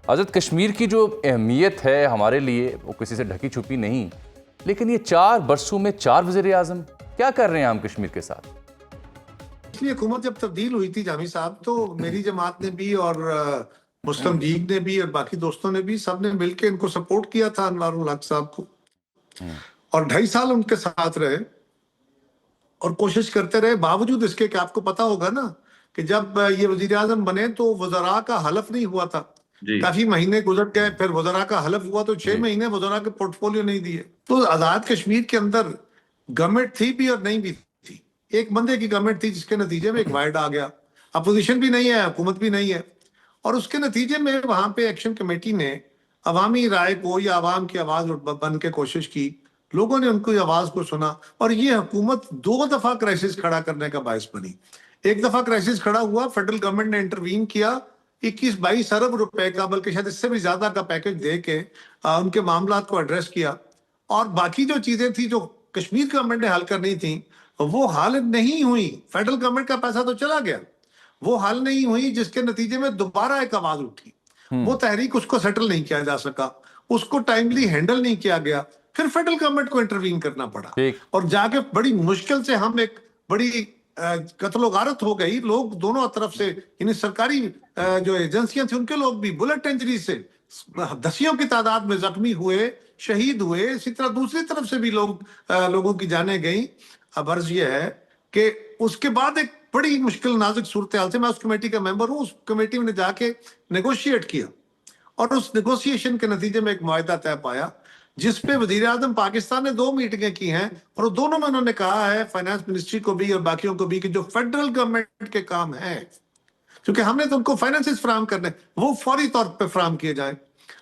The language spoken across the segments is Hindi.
आज़ाद कश्मीर की जो अहमियत है हमारे लिए वो किसी से ढकी छुपी नहीं, लेकिन ये 4 बरसों में 4 वज़ीर आज़म क्या कर रहे हैं हम कश्मीर के साथ? पिछली हुकूमत जब तब्दील हुई थी जामी साहब, तो मेरी जमात ने भी और मुस्लिम लीग ने भी और बाकी दोस्तों ने भी सबने मिलकर इनको सपोर्ट किया था, अनवारुल हक साहब को, और 2.5 साल उनके साथ रहे और कोशिश करते रहे। बावजूद इसके कि आपको पता होगा ना कि जब ये वजीर आजम बने तो वज़रा का हलफ नहीं हुआ था, काफी महीने गुजर गए, फिर वज़रा का हलफ हुआ तो 6 महीने वज़रा के पोर्टफोलियो नहीं दिए। तो आजाद कश्मीर के अंदर गवर्नमेंट थी भी और नहीं भी थी, एक बंदे की गवर्नमेंट थी जिसके नतीजे में एक वाइड आ गया, अपोजिशन भी नहीं है, हुकूमत भी नहीं है, और उसके नतीजे में वहां पे एक्शन कमेटी ने अवामी राय को या अवाम की आवाज बन के कोशिश की, लोगों ने उनकी आवाज को सुना और ये हुकूमत 2 दफा क्राइसिस खड़ा करने का बायस बनी। एक दफा क्राइसिस खड़ा हुआ, फेडरल गवर्नमेंट ने इंटरवीन किया, 21-22 अरब रुपए का, बल्कि शायद इससे भी ज्यादा का पैकेज दे के उनके मामला को एड्रेस किया, और बाकी जो चीजें थी जो कश्मीर गवर्नमेंट ने हल करनी थी वो हल नहीं हुई। फेडरल गवर्नमेंट का पैसा तो चला गया, वो हल नहीं हुई, जिसके नतीजे में दोबारा एक आवाज उठी, वो तहरीक, उसको सेटल नहीं किया जा सका, उसको टाइमली हैंडल नहीं किया गया, फिर फेडरल गवर्नमेंट को इंटरवीन करना पड़ा, और जाके बड़ी मुश्किल से हम एक बड़ी कत्लो गारत हो गई, लोग दोनों तरफ से, यानी सरकारी जो एजेंसियां थी उनके लोग भी बुलेट इंजरी से दसियों की तादाद में जख्मी हुए, शहीद हुए, इसी तरह दूसरी तरफ से भी लोगों की जाने गई। अब अर्ज यह है कि उसके बाद एक बड़ी मुश्किल नाजुक सूरत हाल से, मैं उस कमेटी का मेंबर हूं, उस कमेटी ने जाके नेगोशिएट किया और उस नेगोशिएशन के नतीजे में एक मुआहदा तय पाया, जिसपे वजीर आजम पाकिस्तान ने 2 मीटिंगें की हैं, और दोनों में उन्होंने कहा है फाइनेंस मिनिस्ट्री को भी और बाकियों को भी कि जो फेडरल गवर्नमेंट के काम है, क्योंकि हमने तो उनको फाइनेंसिस फराहम करने, वो फौरी तौर पर फराहम किए जाए।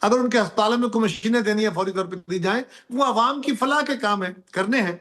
अगर उनके अस्पतालों में कोई मशीनें देनी है फौरी तौर पर दी जाए, वो आवाम की फलाह के काम है, करने हैं।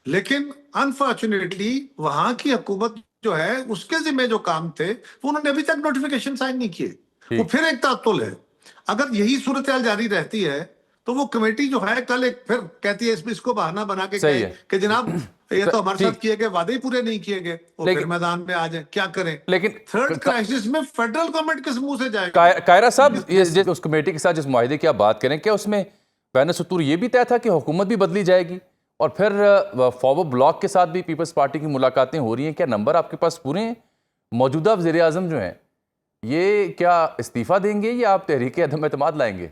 लेकिन अनफॉर्चुनेटली वहां की हुकूमत जो है, उसके जिम्मे जो काम थे वो उन्होंने अभी तक नोटिफिकेशन साइन नहीं किए, वो फिर एक तात्तुल है। अगर यही सूरत हाल जारी रहती है तो वो कमेटी जो है कल एक फिर कहती है, इसको बहाना बना के कहे कि जनाब ये तो हमारे साथ किए गए वादे ही पूरे नहीं किए गए, वो फिर मैदान में आ जाए, क्या करें। लेकिन थर्ड क्राइसिस में फेडरल गवर्नमेंट किस मुंह से जाएगा? कायरा साहब, ये उस कमेटी के साथ जिस मुआहदे की आप बात करें, क्या उसमें बैन सुतूर ये भी तय था कि हुकूमत भी बदली जाएगी और फिर फॉरवर्ड ब्लॉक के साथ भी पीपल्स पार्टी की मुलाकातें हो रही हैं? क्या नंबर आपके पास पूरे हैं? मौजूदा वज़ीर आज़म जो हैं ये क्या इस्तीफा देंगे या आप तहरीक अदम एतमाद लाएंगे?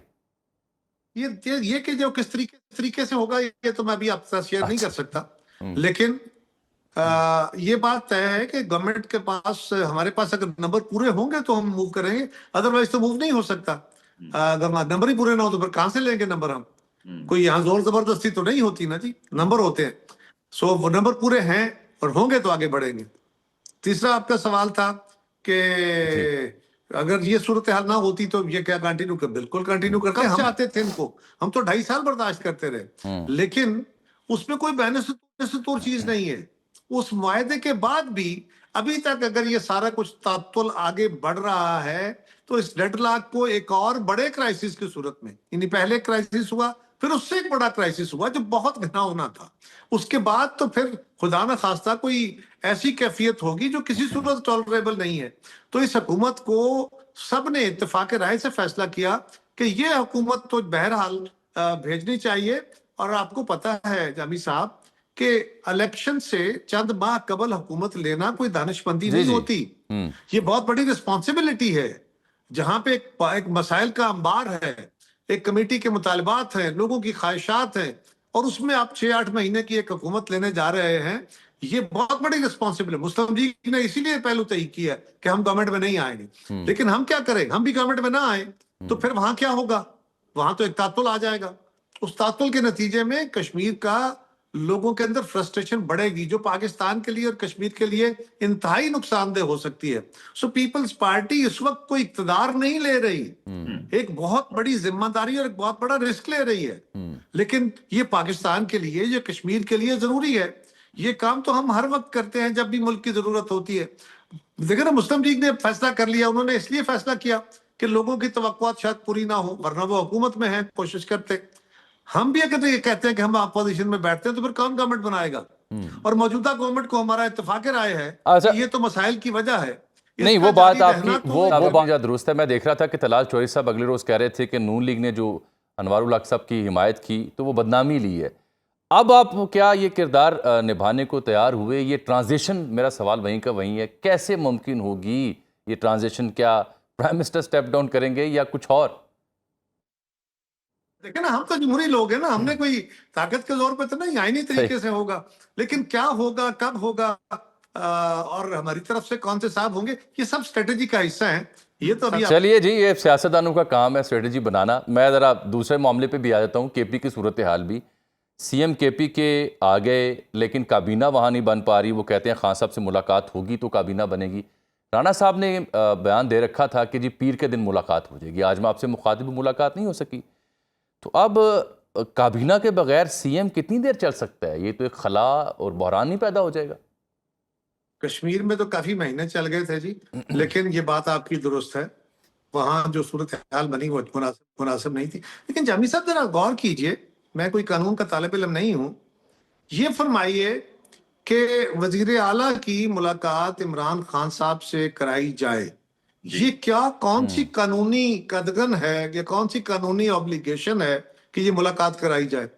ये कि जो किस तरीके से होगा ये तो मैं अभी आपसे शेयर नहीं कर सकता, लेकिन ये बात तय है कि गवर्नमेंट के पास, हमारे पास अगर नंबर पूरे होंगे तो हम मूव करेंगे, अदरवाइज तो मूव नहीं हो सकता। अगर नंबर ही पूरे ना हो तो फिर कहां से लेंगे नंबर हम? कोई यहाँ जोर जबरदस्ती तो नहीं होती ना जी, नंबर होते हैं। सो वो नंबर पूरे हैं और होंगे तो आगे बढ़ेंगे। तीसरा आपका सवाल था कि अगर ये सूरत हाल ना होती तो ये क्या कंटिन्यू कर? बिल्कुल कंटिन्यू करते, हम चाहते थे इनको, हम तो 2.5 साल बर्दाश्त करते रहे, लेकिन उसमें कोई बहने से तो चीज नहीं है। उस मुआहदे के बाद भी अभी तक अगर ये सारा कुछ तात्तुल आगे बढ़ रहा है तो इस डेडलॉक को एक और बड़े क्राइसिस की सूरत में, यानी पहले क्राइसिस हुआ, फिर उससे एक बड़ा क्राइसिस हुआ जो बहुत घिनौना था, उसके बाद तो फिर खुदा न खास्ता कोई ऐसी कैफियत होगी जो किसी सूरत टॉलरेबल नहीं है। तो इस हुकूमत को सबने इत्तेफाक राय से फैसला किया कि ये हुकूमत तो बहरहाल भेजनी चाहिए। और आपको पता है जामी साहब कि इलेक्शन से चंद माह कबल हुकूमत लेना कोई दानिशमंदी नहीं होती, ये बहुत बड़ी रिस्पॉन्सिबिलिटी है। जहां पे एक मसाइल का अंबार है, एक कमेटी के मुतालबात हैं, लोगों की ख्वाहिशात हैं, और उसमें आप 6-8 महीने की एक हुकूमत लेने जा रहे हैं, ये बहुत बड़ी रिस्पॉन्सिबिलिटी। मुस्लिम लीग ने इसीलिए पहलू तय किया कि हम गवर्नमेंट में नहीं आएंगे, लेकिन हम क्या करें, हम भी गवर्नमेंट में ना आए तो फिर वहां क्या होगा? वहां तो एक तात्तुल आ जाएगा। उस तात्तुल के नतीजे में कश्मीर का लोगों के अंदर फ्रस्ट्रेशन बढ़ेगी, जो पाकिस्तान के लिए और कश्मीर के लिए इंतहाई नुकसानदेह हो सकती है। सो पीपल्स पार्टी इस वक्त कोई इक्तदार नहीं ले रही, एक बहुत बड़ी जिम्मेदारी और एक बहुत बड़ा रिस्क ले रही है, लेकिन ये पाकिस्तान के लिए, ये कश्मीर के लिए जरूरी है। ये काम तो हम हर वक्त करते हैं जब भी मुल्क की जरूरत होती है। देखिए ना, मुस्लिम लीग ने फैसला कर लिया, उन्होंने इसलिए फैसला किया कि लोगों की तवक्कुआत शायद पूरी ना हो, वरना वो हुकूमत में है, कोशिश करते। हम भी अगर ये कहते हैं कि हम अपोजिशन में बैठते हैं तो फिर कौन गवर्नमेंट बनाएगा? और मौजूदा गवर्नमेंट को हमारा इत्तेफाक राय है कि ये तो मसाइल की वजह है नहीं, इसका वो बात जारी आपकी रहना तो वो बात दुरुस्त है। मैं देख रहा था कि तलाल चौधरी साहब अगले रोज कह रहे थे कि नून लीग ने जो अनवारुल हक साहब की हिमायत की तो वो बदनामी ली है। अब आप क्या ये किरदार निभाने को तैयार हुए? ये ट्रांजिशन, मेरा सवाल वहीं का वहीं है, कैसे मुमकिन होगी ये ट्रांजिशन? क्या प्राइम मिनिस्टर स्टेप डाउन करेंगे या कुछ और? देखिए ना, हम तो जमहूरी लोग हैं ना, हमने कोई ताकत के जोर पे तो नहीं, आईनी सही। तरीके से होगा। लेकिन क्या होगा, कब होगा, और हमारी तरफ से कौन से साहब होंगे, ये सब स्ट्रेटेजी का हिस्सा है। ये तो अभी चलिए जी, ये सियासतदानों का काम है स्ट्रेटजी बनाना। मैं ज़रा दूसरे मामले पे भी आ जाता हूँ, केपी की सूरत हाल भी। सीएम केपी के आ गए लेकिन काबीना वहाँ नहीं बन पा रही। वो कहते हैं खान साहब से मुलाकात होगी तो काबीना बनेगी। राणा साहब ने बयान दे रखा था कि जी पीर के दिन मुलाकात हो जाएगी। आज मैं आपसे मुखातिब मुलाकात नहीं हो सकी। तो अब काबीना के बगैर सीएम कितनी देर चल सकता है? ये तो एक खला और बहरान ही पैदा हो जाएगा। कश्मीर में तो काफी महीने चल गए थे जी, लेकिन ये बात आपकी दुरुस्त है। वहां जो सूरत हाल बनी वो मुनासिब नहीं थी। लेकिन जामी साहब जरा गौर कीजिए, मैं कोई कानून का तालिब इल्म नहीं हूं। ये फरमाइए कि वजीर आला की मुलाकात इमरान खान साहब से कराई जाए, ये क्या कौन सी कानूनी कदगन है या कौन सी कानूनी ऑब्लिगेशन है कि ये मुलाकात कराई जाए?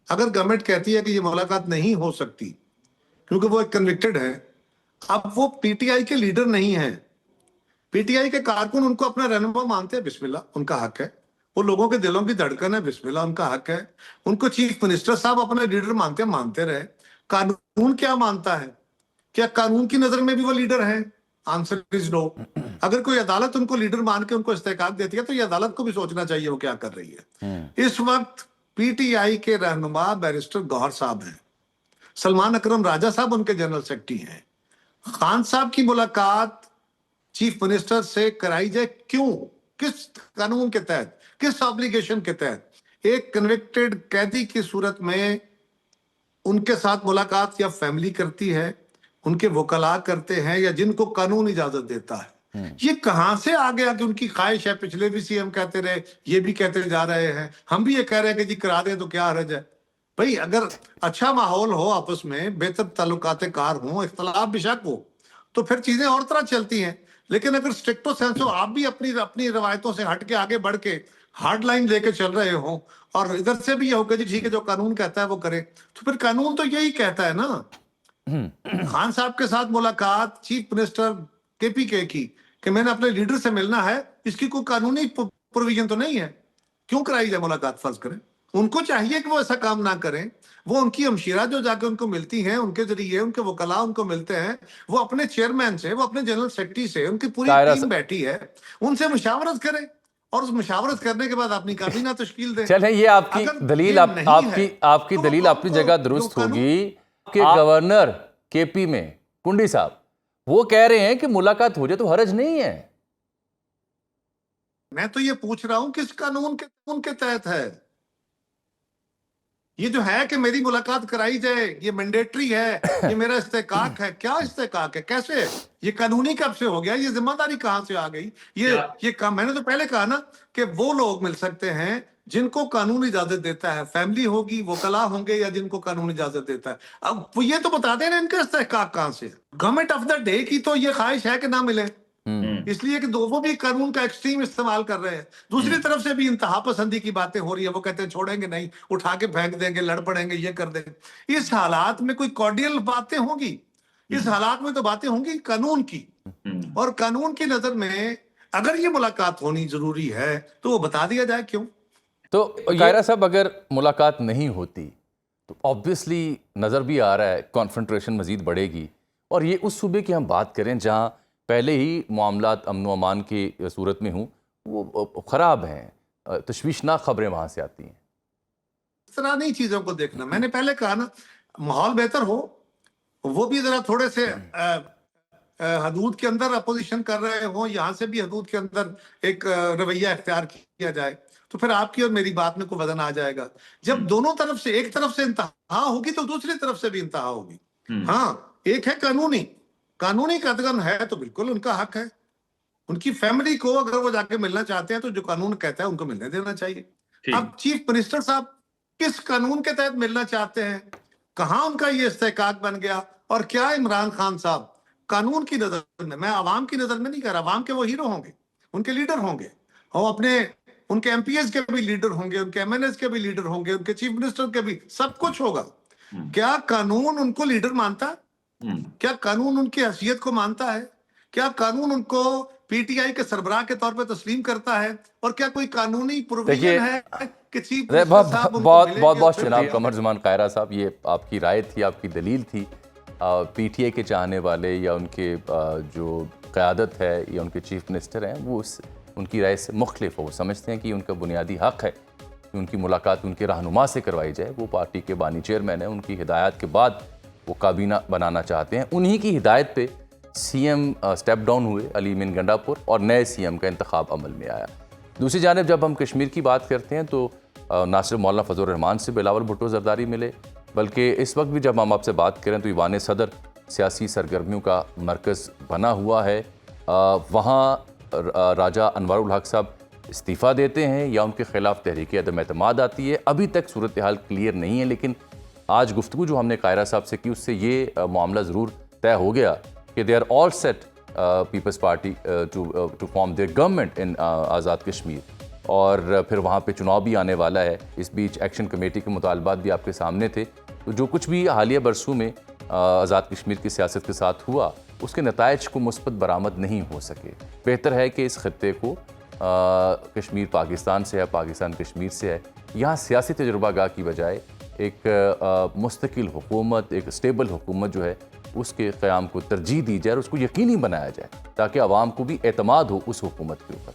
अगर गवर्नमेंट कहती है कि ये मुलाकात नहीं हो सकती क्योंकि वो एक कन्विक्टेड है, अब वो पीटीआई के लीडर नहीं है, पीटीआई के कारकुन उनको अपना रहनुमा मानते हैं, बिस्मिल्लाह, उनका हक है। वो लोगों के दिलों की धड़कन है, बिस्मिल्लाह, उनका हक है। उनको चीफ मिनिस्टर साहब अपने लीडर मानते हैं, मानते रहे। कानून क्या मानता है? क्या कानून की नजर में भी वो लीडर है? Answer is no. अगर कोई अदालत उनको लीडर मान के उनको इस्तेकाक देती है तो ये अदालत को भी सोचना चाहिए वो क्या कर रही है। इस वक्त पीटीआई के रहनुमा बैरिस्टर गौहर साहब हैं, सलमान अकरम राजा साहब उनके जनरल सेक्रेटरी हैं। खान साहब की मुलाकात चीफ मिनिस्टर से कराई जाए क्यों? किस कानून के तहत, किस ऑब्लिगेशन के तहत? एक कन्विक्टेड कैदी की सूरत में उनके साथ मुलाकात या फैमिली करती है, उनके वकला करते हैं, या जिनको कानून इजाजत देता है। ये कहां से आ गया कि उनकी ख्वाहिश है? पिछले भी सीएम कहते रहे, ये भी कहते जा रहे हैं, हम भी ये कह रहे हैं कि जी करा दें तो क्या हर्ज है? भाई अगर अच्छा माहौल हो, आपस में बेहतर ताल्लुकात कार हो, इख्तलाफ बेशक हो, तो फिर चीजें और तरह चलती हैं। लेकिन अगर स्ट्रिक्टो सेंसो आप भी अपनी अपनी रवायतों से हट के आगे बढ़ के हार्ड लाइन लेके चल रहे हो, और इधर से भी ये होगा जी ठीक है जो कानून कहता है वो करे, तो फिर कानून तो यही कहता है ना। खान साहब के साथ मुलाकात चीफ मिनिस्टर केपी के की कि मैंने अपने लीडर से मिलना है, इसकी कोई कानूनी प्रोविजन तो नहीं है। क्यों कराई जाए मुलाकात? फर्ज करें उनको चाहिए कि वो ऐसा काम ना करें, वो उनकी हमशीरा जो जाके उनको मिलती हैं, उनके जरिए उनके वकला उनको मिलते हैं, वो अपने चेयरमैन से, वो अपने जनरल सेक्रेटरी से, उनकी पूरी कायरा टीम बैठी है, उनसे मुशावरत करें, और उस मुशावरत करने के बाद अपनी काबीना तश्कील दें। चलें, ये आपकी अगर दलील ये नहीं है आपकी तो दलील अपनी जगह जो दुरुस्त कानून होगी कि गवर्नर केपी में कुंडी साहब वो कह रहे हैं कि मुलाकात हो जाए तो हरज नहीं है। मैं तो ये पूछ रहा हूं किस कानून के तहत है ये जो है कि मेरी मुलाकात कराई जाए, ये मैंडेटरी है, ये मेरा इस्तेकाक है? क्या इस्तेकाक है? कैसे? ये कानूनी कब से हो गया? ये जिम्मेदारी कहां से आ गई? ये काम मैंने तो पहले कहा ना कि वो लोग मिल सकते हैं जिनको कानून इजाजत देता है, फैमिली होगी, वकला होंगे, या जिनको कानून इजाजत देता है। अब वो ये तो बता देना इनका इस्तेकाक कहां से? गवर्नमेंट ऑफ द डे की तो ये ख्वाहिश है कि ना मिले, इसलिए कि दो वो भी कानून का एक्सट्रीम इस्तेमाल कर रहे हैं। दूसरी तरफ से भी इंतहा पसंदी की बातें हो रही है, वो कहते हैं छोड़ेंगे नहीं, उठा के फेंक देंगे, लड़ पड़ेंगे, ये कर देंगे। इस हालात में कोई कॉर्डियल बातें होंगी? इस हालात में तो बातें होंगी कानून की, और कानून की नजर में अगर ये मुलाकात होनी जरूरी है तो वो बता दिया जाए क्यों। तो कायरा साहब, अगर मुलाकात नहीं होती तो ऑब्वियसली नज़र भी आ रहा है कॉन्फ्रंट्रेशन मज़ीद बढ़ेगी। और ये उस सूबे की हम बात करें जहाँ पहले ही मामलात अमन व अमान की सूरत में हूँ, वो ख़राब हैं, तशवीशनाक खबरें वहाँ से आती हैं। इस तरह नहीं चीजों को देखना। मैंने पहले कहा ना, माहौल बेहतर हो, वो भी जरा थोड़े से हदूद के अंदर अपोजिशन कर रहे हो, यहाँ से भी हदूद के अंदर एक रवैया इख्तियार किया जाए, तो फिर आपकी और मेरी बात में कोई वजन आ जाएगा। जब दोनों तरफ से, एक तरफ से इंतहा होगी तो दूसरी तरफ से भी इंतहा होगी। हाँ, एक है कानूनी कदगन है तो बिल्कुल उनका हक है। उनकी फैमिली को अगर वो जाके मिलना चाहते हैं तो जो कानून कहता है उनको मिलने देना चाहिए। अब चीफ मिनिस्टर साहब किस कानून के तहत मिलना चाहते हैं? कहां उनका ये इस्तेकाक बन गया? और क्या इमरान खान साहब कानून की नजर में, मैं आवाम की नजर में नहीं कह रहा, आवाम के वो हीरो होंगे, उनके लीडर होंगे, और अपने उनके एमपीएस के भी लीडर होंगे, उनके एमएनएस के भी लीडर होंगे, उनके चीफ मिनिस्टर के भी, सब कुछ होगा। क्या कानून उनको लीडर मानता है? क्या कानून उनकी हैसियत को मानता है? क्या कानून उनको पीटीआई के सरबराह के तौर पे तस्लीम करता है? और क्या कोई कानूनी प्रोविजन है कि चीफ मिनिस्टर साहब उनको बहुत मिलेंगे बहुत बहुत और जनाब फिर- कमर जमान कायरा साहब, ये आपकी राय थी, आपकी दलील थी। पीटीआई के चाहने वाले या उनके जो क़यादत है या उनके चीफ मिनिस्टर हैं, वो उनकी राय से मुख्तलिफ हो, वो समझते हैं कि उनका बुनियादी हक़ है कि उनकी मुलाकात उनके रहनुमा से करवाई जाए। वो पार्टी के बानी चेयरमैन हैं, उनकी हिदायत के बाद वो काबीना बनाना चाहते हैं। उन्हीं की हिदायत पे सीएम स्टेप डाउन हुए अली मीन गंडापुर और नए सीएम का इंतखाब अमल में आया। दूसरी जानिब जब हम कश्मीर की बात करते हैं तो ना सिर्फ मौलाना फजल रहमान से बिलावल भुट्टो जरदारी मिले, बल्कि इस वक्त भी जब हम आपसे बात करें तो ईवान सदर सियासी सरगर्मियों का मरकज़ बना हुआ है। वहाँ राजा अनवारुल हक साहब इस्तीफ़ा देते हैं या उनके ख़िलाफ़ तहरीक अदम एतमाद आती है। अभी तक सूरत हाल क्लियर नहीं है, लेकिन आज गुफ्तगू जो हमने कायरा साहब से की उससे ये मामला ज़रूर तय हो गया कि they are all set people's party to form their government in Azad Kashmir. और फिर वहाँ पे चुनाव भी आने वाला है। इस बीच एक्शन कमेटी के मुतालबात भी आपके सामने थे। तो जो कुछ भी हालिया बरसों में आज़ाद कश्मीर की सियासत के साथ हुआ, उसके नताइज को मुस्बत बरामद नहीं हो सके। बेहतर है कि इस खत्ते को कश्मीर पाकिस्तान से है, पाकिस्तान कश्मीर से है, यहाँ सियासी तजुर्बागाह की बजाय एक मुस्तकिल हुकूमत, एक स्टेबल हुकूमत जो है उसके क़याम को तरजीह दी जाए और उसको यकीनी बनाया जाए ताकि आवाम को भी एतमाद हो उस हुकूमत के ऊपर।